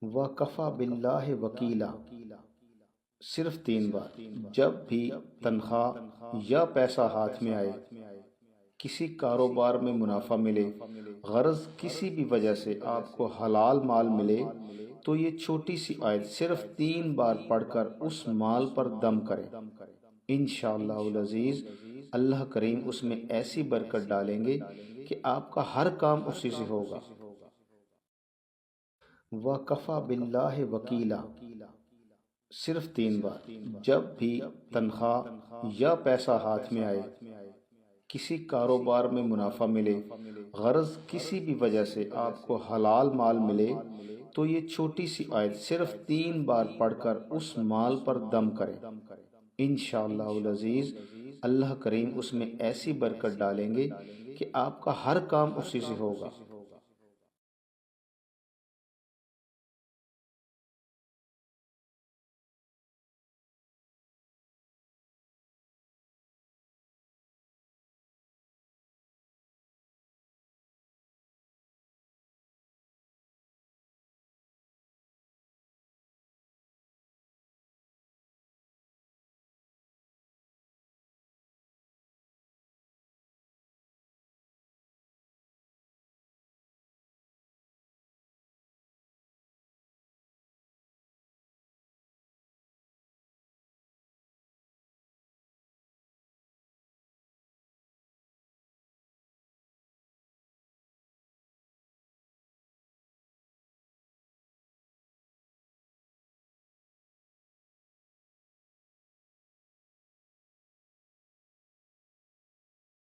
वकफ़ा बिल्लाहि वकीला। सिर्फ 3 बार। जब भी तनख्वाह या पैसा हाथ में आए, किसी कारोबार में मुनाफा मिले, गरज किसी भी वजह से आपको हलाल माल मिले, तो ये छोटी सी आयत सिर्फ 3 बार पढ़कर उस माल पर दम करें। इंशाअल्लाहुल अज़ीज़ अल्लाह करीम उसमें ऐसी बरकत डालेंगे कि आपका हर काम उसी से होगा। वकफ़ा बिल्लाहि वकीला। सिर्फ 3 बार। जब भी तनख्वाह या पैसा हाथ में आए, किसी कारोबार में मुनाफा मिले, गरज किसी भी वजह से आपको हलाल माल मिले, तो ये छोटी सी आयत सिर्फ 3 बार पढ़कर उस माल पर दम करें। इंशाअल्लाहुल अज़ीज़ अल्लाह करीम उसमें ऐसी बरकत डालेंगे कि आपका हर काम उसी से होगा।